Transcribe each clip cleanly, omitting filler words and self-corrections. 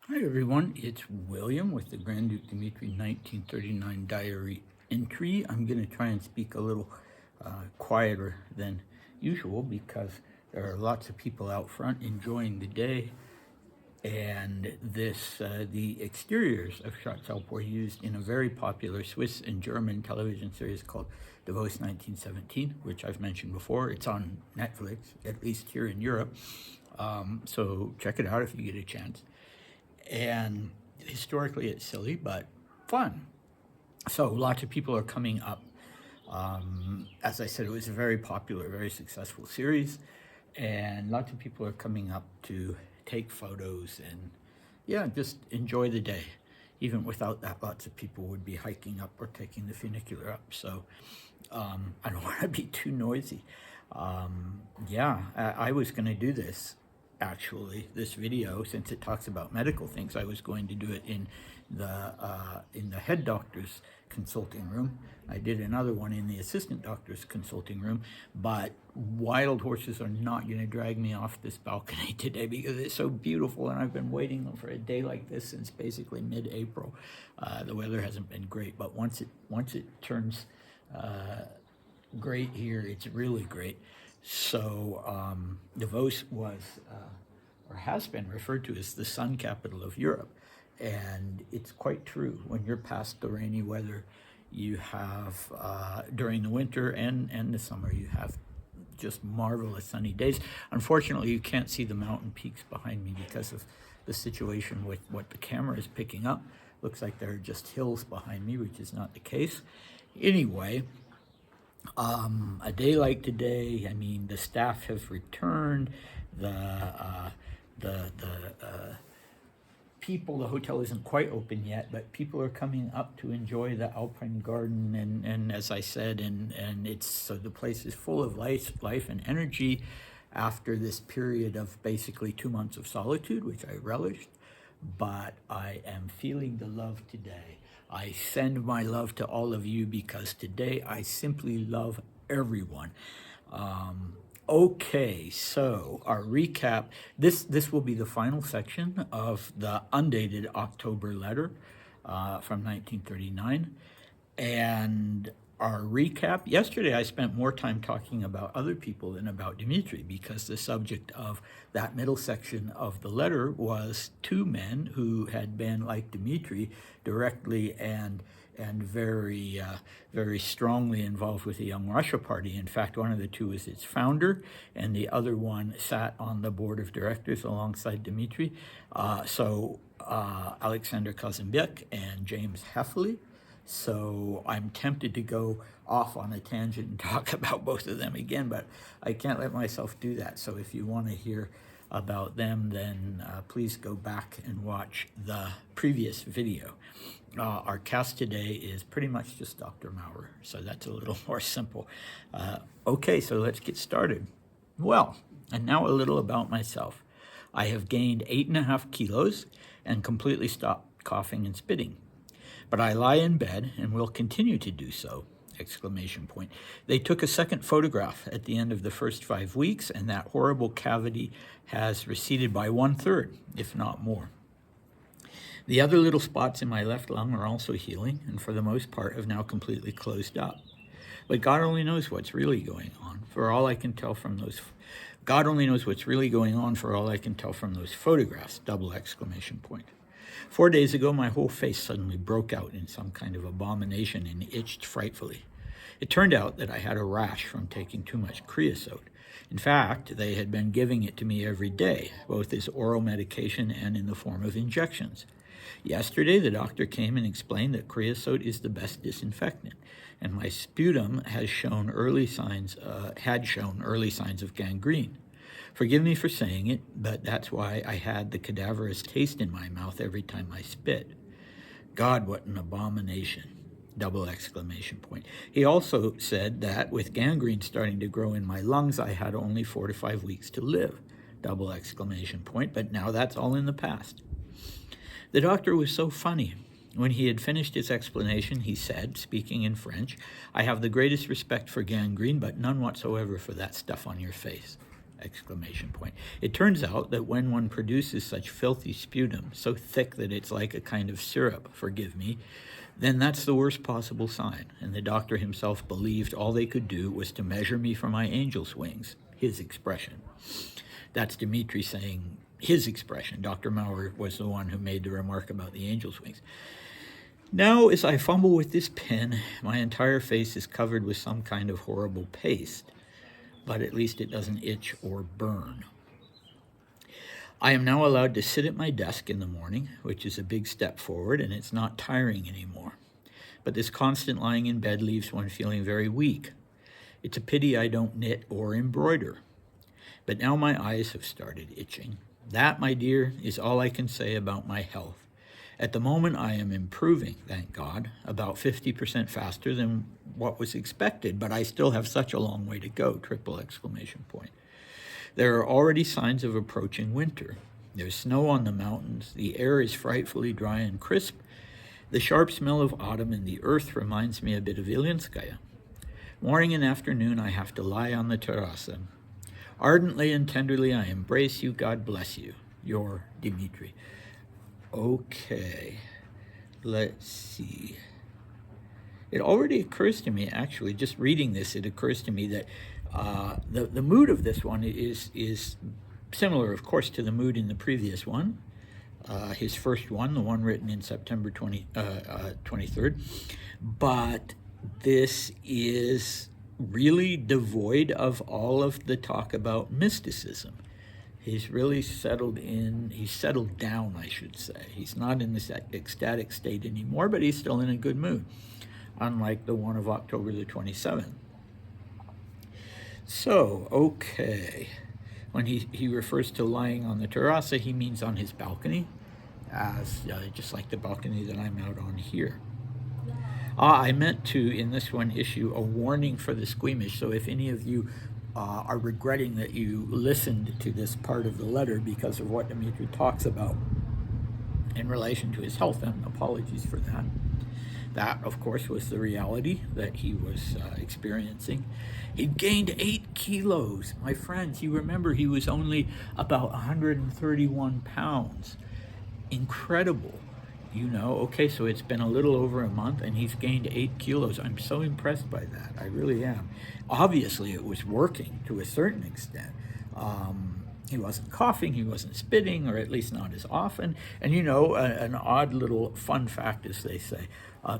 Hi everyone, it's William with the Grand Duke Dmitri 1939 diary entry. I'm going to try and speak a little quieter than usual because there are lots of people out front enjoying the day, and the exteriors of Schatzalp were used in a very popular Swiss and German television series called Davos 1917, which I've mentioned before. It's on Netflix, at least here in Europe, so check it out if you get a chance. And historically it's silly, but fun. So lots of people are coming up. As I said, it was a very popular, very successful series, and lots of people are coming up to take photos and, yeah, just enjoy the day. Even without that, lots of people would be hiking up or taking the funicular up. So I don't want to be too noisy. I was going to do this, actually, this video, since it talks about medical things. I was going to do it in the head doctor's consulting room. I did another one in the assistant doctor's consulting room, but wild horses are not going to drag me off this balcony today because it's so beautiful, and I've been waiting for a day like this since basically mid-April. The weather hasn't been great, but once it turns great here, it's really great. So Davos was, or has been, referred to as the sun capital of Europe. And it's quite true. When you're past the rainy weather, you have, during the winter and the summer, you have just marvelous sunny days. Unfortunately, you can't see the mountain peaks behind me because of the situation with what the camera is picking up. Looks like there are just hills behind me, which is not the case. Anyway, a day like today, I mean, the staff have returned, the people, the hotel isn't quite open yet, but people are coming up to enjoy the Alpine Garden, and as I said, and it's, so the place is full of life and energy after this period of basically 2 months of solitude, which I relished, but I am feeling the love today. I send my love to all of you because today I simply love everyone. Okay, so our recap, this will be the final section of the undated October letter from 1939. And our recap, yesterday I spent more time talking about other people than about Dmitri because the subject of that middle section of the letter was two men who had been, like Dmitri, directly and very strongly involved with the Young Russia Party. In fact, one of the two was its founder, and the other one sat on the board of directors alongside Dmitri. Alexander Kazanbek and James Heffley. So I'm tempted to go off on a tangent and talk about both of them again, but I can't let myself do that. So if you want to hear about them, then please go back and watch the previous video. Our cast today is pretty much just Dr. Maurer, so that's a little more simple. Okay, so let's get started. Well, and now a little about myself. I have gained 8.5 kilos and completely stopped coughing and spitting. But I lie in bed and will continue to do so, ! They took a second photograph at the end of the first 5 weeks, and that horrible cavity has receded by 1/3, if not more. The other little spots in my left lung are also healing, and for the most part have now completely closed up. But God only knows what's really going on. For all I can tell from those, God only knows what's really going on for all I can tell from those photographs, ! 4 days ago, my whole face suddenly broke out in some kind of abomination and itched frightfully. It turned out that I had a rash from taking too much creosote. In fact, they had been giving it to me every day, both as oral medication and in the form of injections. Yesterday, the doctor came and explained that creosote is the best disinfectant, and my sputum had shown early signs of gangrene. Forgive me for saying it, but that's why I had the cadaverous taste in my mouth every time I spit. God, what an abomination! ! He also said that with gangrene starting to grow in my lungs, I had only 4 to 5 weeks to live! But now that's all in the past. The doctor was so funny. When he had finished his explanation, he said, speaking in French, "I have the greatest respect for gangrene, but none whatsoever for that stuff on your face!" Exclamation point. It turns out that when one produces such filthy sputum, so thick that it's like a kind of syrup, forgive me, then that's the worst possible sign. And the doctor himself believed all they could do was to measure me for my angel's wings, his expression. That's Dmitri saying his expression. Dr. Maurer was the one who made the remark about the angel's wings. Now, as I fumble with this pen, my entire face is covered with some kind of horrible paste, but at least it doesn't itch or burn. I am now allowed to sit at my desk in the morning, which is a big step forward, and it's not tiring anymore. But this constant lying in bed leaves one feeling very weak. It's a pity I don't knit or embroider. But now my eyes have started itching. That, my dear, is all I can say about my health. At the moment, I am improving, thank God, about 50% faster than what was expected, but I still have such a long way to go, triple exclamation point. There are already signs of approaching winter. There's snow on the mountains, the air is frightfully dry and crisp, the sharp smell of autumn in the earth reminds me a bit of Ilinskaya. Morning and afternoon, I have to lie on the terrasa. Ardently and tenderly, I embrace you, God bless you. Your Dmitri. Okay, let's see. It already occurs to me, actually, just reading this, it occurs to me that the mood of this one is similar, of course, to the mood in the previous one, his first one, the one written in September 23rd. But this is really devoid of all of the talk about mysticism. He's really settled down, I should say. He's not in this ecstatic state anymore, but he's still in a good mood, unlike the one of October the 27th. So, okay. When he refers to lying on the terrace, he means on his balcony, as just like the balcony that I'm out on here. I meant to, in this one, issue a warning for the squeamish, so if any of you are regretting that you listened to this part of the letter because of what Dmitri talks about in relation to his health, and apologies for that. That, of course, was the reality that he was experiencing. He gained 8 kilos. My friends, you remember he was only about 131 pounds. Incredible. You know, okay, so it's been a little over a month and he's gained 8 kilos. I'm so impressed by that. I really am. Obviously, it was working to a certain extent. He wasn't coughing, he wasn't spitting, or at least not as often. And you know, an odd little fun fact, as they say,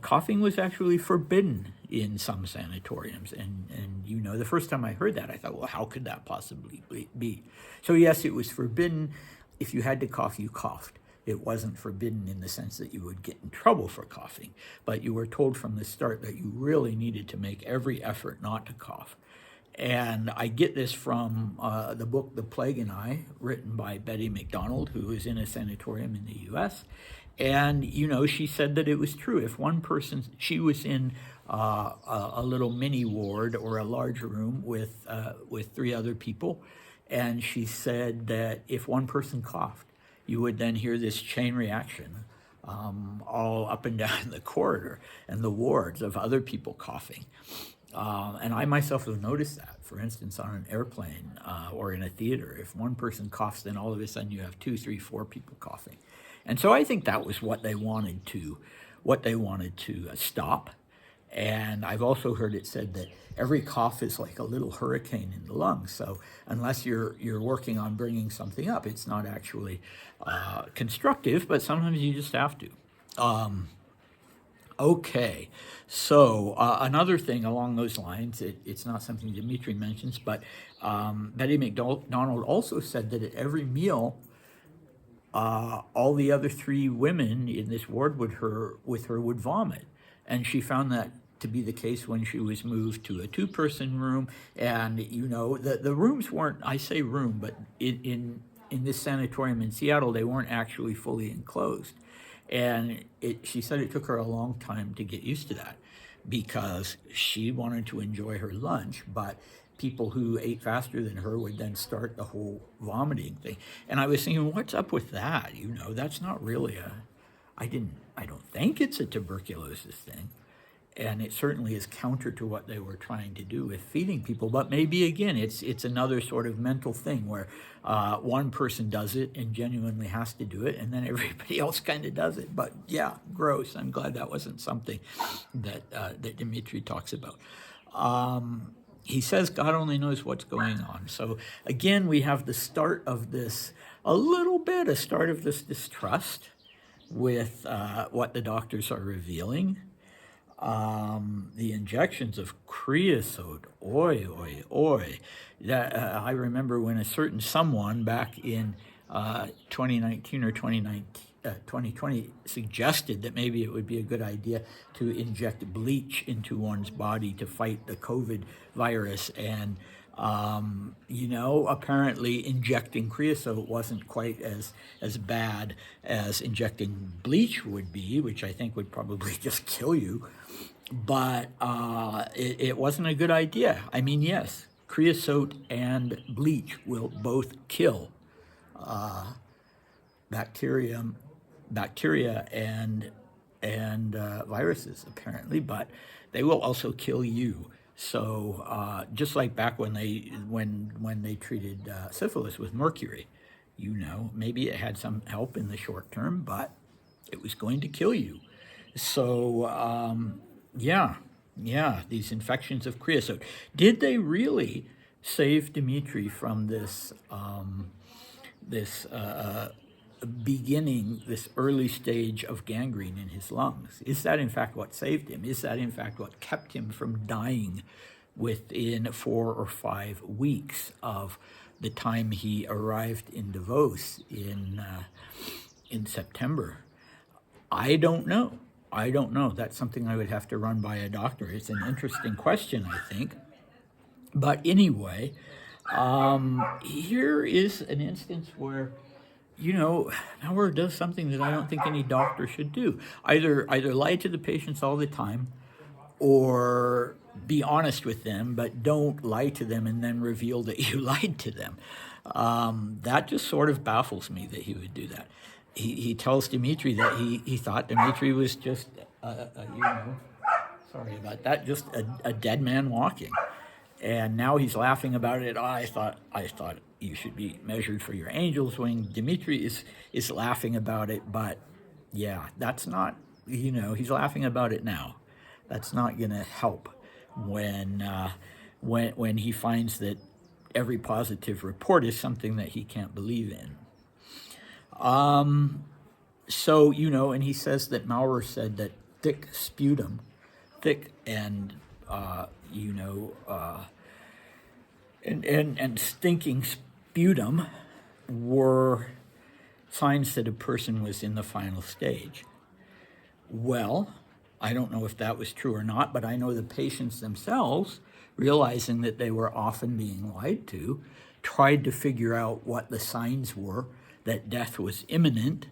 coughing was actually forbidden in some sanatoriums. And you know, the first time I heard that, I thought, well, how could that possibly be? So yes, it was forbidden. If you had to cough, you coughed. It wasn't forbidden in the sense that you would get in trouble for coughing, but you were told from the start that you really needed to make every effort not to cough. And I get this from the book The Plague and I, written by Betty McDonald, who is in a sanatorium in the U.S. And, you know, she said that it was true. If one person, she was in a little mini ward or a large room with 3 other people, and she said that if one person coughed, you would then hear this chain reaction all up and down the corridor and the wards of other people coughing. And I myself have noticed that, for instance, on an airplane or in a theater. If one person coughs, then all of a sudden you have 2, 3, 4 people coughing. And so I think that was what they wanted to stop. And I've also heard it said that every cough is like a little hurricane in the lungs. So unless you're working on bringing something up, it's not actually constructive, but sometimes you just have to. Okay, so another thing along those lines, it's not something Dmitri mentions, but Betty McDonald also said that at every meal, all the other 3 women in this ward with her would vomit. And she found that to be the case when she was moved to a 2-person room. And, you know, the rooms weren't, I say room, but in this sanatorium in Seattle, they weren't actually fully enclosed. And she said it took her a long time to get used to that because she wanted to enjoy her lunch, but people who ate faster than her would then start the whole vomiting thing. And I was thinking, what's up with that? You know, that's not really I don't think it's a tuberculosis thing. and it certainly is counter to what they were trying to do with feeding people. But maybe again, it's another sort of mental thing where one person does it and genuinely has to do it, and then everybody else kind of does it. But yeah, gross. I'm glad that wasn't something that that Dmitri talks about. He says God only knows what's going on. So again, we have the start of this, a start of this distrust with what the doctors are revealing. The injections of creosote, oi, oi, oi. That, I remember when a certain someone back in 2019 or 2020 suggested that maybe it would be a good idea to inject bleach into one's body to fight the COVID virus. And, you know, apparently injecting creosote wasn't quite as bad as injecting bleach would be, which I think would probably just kill you. But it wasn't a good idea. I mean, yes, creosote and bleach will both kill bacteria and viruses apparently, but they will also kill you. So just like back when they treated syphilis with mercury, you know, maybe it had some help in the short term, but it was going to kill you. So yeah, these infections of creosote. Did they really save Dmitri from this this early stage of gangrene in his lungs? Is that in fact what saved him? Is that in fact what kept him from dying within 4 or 5 weeks of the time he arrived in Davos in September? I don't know. That's something I would have to run by a doctor. It's an interesting question, I think. But anyway, here is an instance where, you know, Maurer does something that I don't think any doctor should do. Either lie to the patients all the time, or be honest with them, but don't lie to them and then reveal that you lied to them. That just sort of baffles me that he would do that. He tells Dmitri that he thought Dmitri was just, you know, sorry about that, just a dead man walking. And now he's laughing about it. I thought you should be measured for your angel's wing. Dmitri is laughing about it, but yeah, that's not, you know, he's laughing about it now. That's not going to help when he finds that every positive report is something that he can't believe in. So, you know, and he says that Maurer said that thick and you know, and stinking sputum were signs that a person was in the final stage. Well, I don't know if that was true or not, but I know the patients themselves, realizing that they were often being lied to, tried to figure out what the signs were that death was imminent.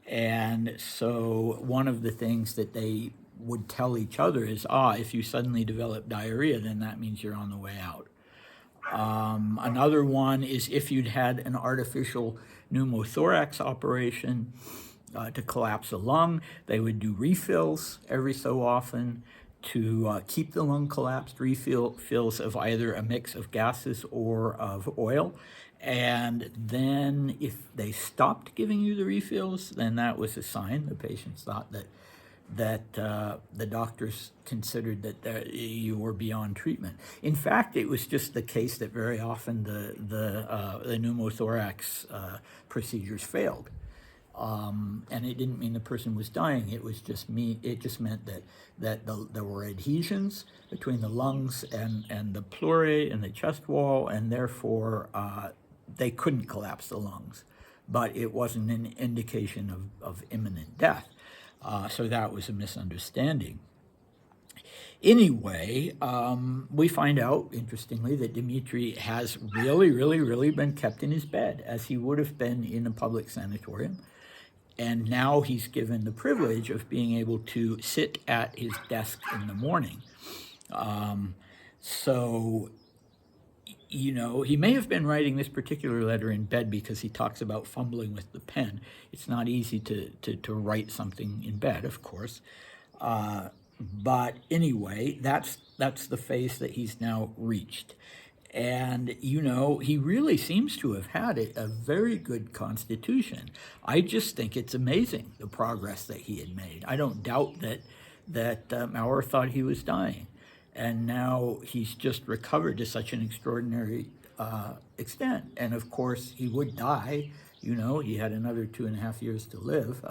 And so one of the things that they would tell each other is, if you suddenly develop diarrhea, then that means you're on the way out. Another one is if you'd had an artificial pneumothorax operation to collapse a lung, they would do refills every so often to keep the lung collapsed, refills of either a mix of gases or of oil. And then if they stopped giving you the refills, then that was a sign. The patients thought that the doctors considered that you were beyond treatment. In fact, it was just the case that very often the pneumothorax procedures failed. And it didn't mean the person was dying. It just meant that there were adhesions between the lungs and the pleurae and the chest wall, and therefore they couldn't collapse the lungs. But it wasn't an indication of imminent death. So that was a misunderstanding. Anyway, we find out, interestingly, that Dmitri has really been kept in his bed, as he would have been in a public sanatorium. And now he's given the privilege of being able to sit at his desk in the morning. So, you know, he may have been writing this particular letter in bed because he talks about fumbling with the pen. It's not easy to write something in bed, of course. But anyway, that's the phase that he's now reached. And, he really seems to have had a very good constitution. I just think it's amazing, the progress that he had made. I don't doubt that Maurer thought he was dying. And now he's just recovered to such an extraordinary extent. And of course, he would die. He had another 2.5 years to live,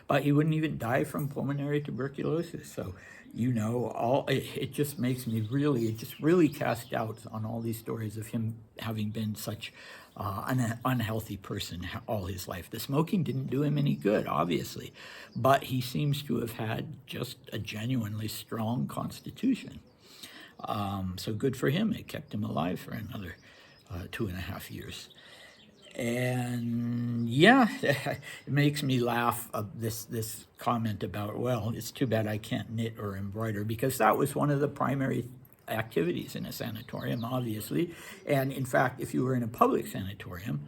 but he wouldn't even die from pulmonary tuberculosis. So, it just makes me it just really cast doubts on all these stories of him having been such an unhealthy person all his life. The smoking didn't do him any good, obviously, but he seems to have had just a genuinely strong constitution. So good for him. It kept him alive for another 2.5 years. And yeah, it makes me laugh, this comment about, well, it's too bad I can't knit or embroider, because that was one of the primary activities in a sanatorium, obviously. And in fact, if you were in a public sanatorium,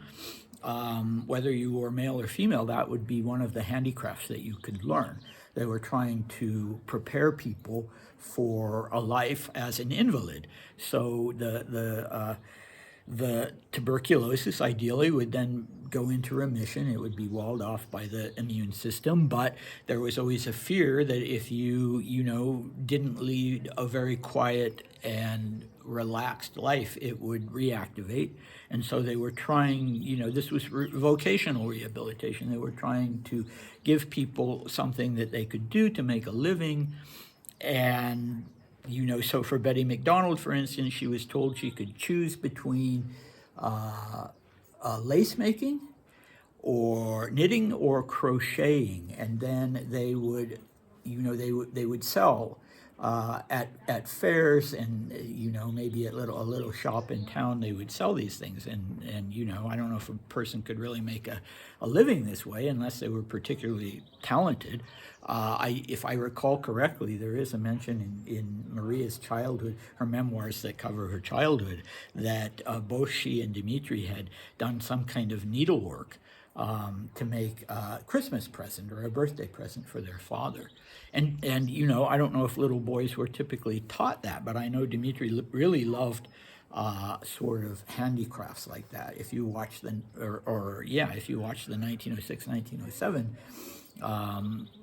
whether you were male or female, that would be one of the handicrafts that you could learn. They were trying to prepare people for a life as an invalid. So the tuberculosis ideally would then go into remission. It would be walled off by the immune system, but there was always a fear that if you didn't lead a very quiet and relaxed life, it would reactivate. And so they were trying, this was vocational rehabilitation. They were trying to give people something that they could do to make a living. And so for Betty McDonald, for instance, she was told she could choose between lace making or knitting or crocheting, and then they would, they would sell at fairs, and maybe at a little shop in town. They would sell these things, and I don't know if a person could really make a living this way unless they were particularly talented. If I recall correctly, there is a mention in Maria's childhood, her memoirs that cover her childhood, that both she and Dmitri had done some kind of needlework to make a Christmas present or a birthday present for their father. And I don't know if little boys were typically taught that, but I know Dmitri really loved sort of handicrafts like that. If you watch if you watch the 1906-1907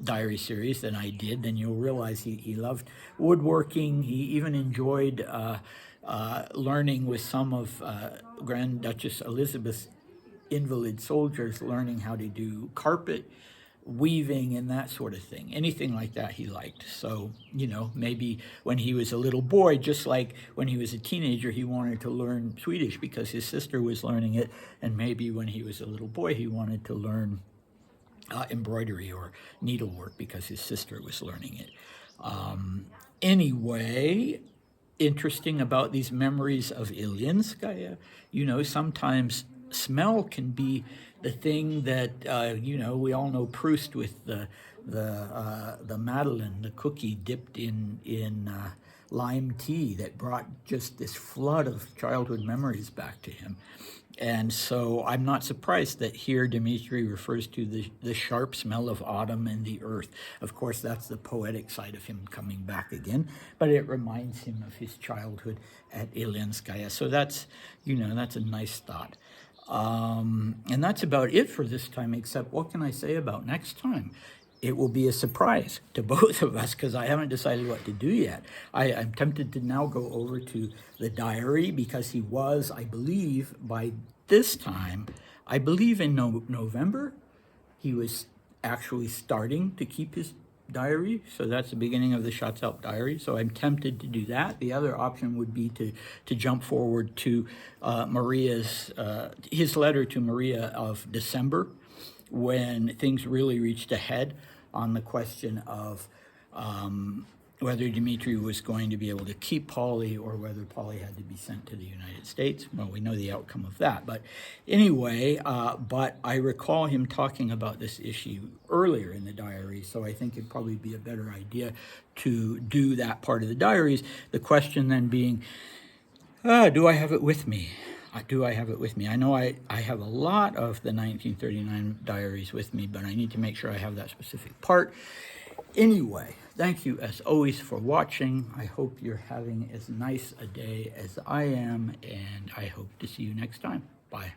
diary series that I did, then you'll realize he loved woodworking. He even enjoyed learning with some of Grand Duchess Elizabeth's invalid soldiers, learning how to do carpet weaving and that sort of thing. Anything like that he liked. So, maybe when he was a little boy, just like when he was a teenager, he wanted to learn Swedish because his sister was learning it. And maybe when he was a little boy, he wanted to learn embroidery or needlework because his sister was learning it. Anyway, interesting about these memories of Ilyanskaya, sometimes smell can be the thing that, we all know Proust with the Madeleine, the cookie dipped in lime tea that brought just this flood of childhood memories back to him. And so I'm not surprised that here Dmitri refers to the sharp smell of autumn and the earth. Of course, that's the poetic side of him coming back again, but it reminds him of his childhood at Ilyanskaya. So that's a nice thought. And that's about it for this time, except what can I say about next time? It will be a surprise to both of us because I haven't decided what to do yet. I'm tempted to now go over to the diary because he was, I believe, by this time, I believe in November, he was actually starting to keep his diary. So that's the beginning of the Schatzalp diary. So I'm tempted to do that. The other option would be to jump forward to his letter to Maria of December, when things really reached a head on the question of whether Dmitri was going to be able to keep Polly or whether Polly had to be sent to the United States. Well, we know the outcome of that. But anyway, but I recall him talking about this issue earlier in the diary, so I think it'd probably be a better idea to do that part of the diaries. The question then being, do I have it with me? Do I have it with me? I know I have a lot of the 1939 diaries with me, but I need to make sure I have that specific part. Anyway, thank you as always for watching. I hope you're having as nice a day as I am, and I hope to see you next time. Bye.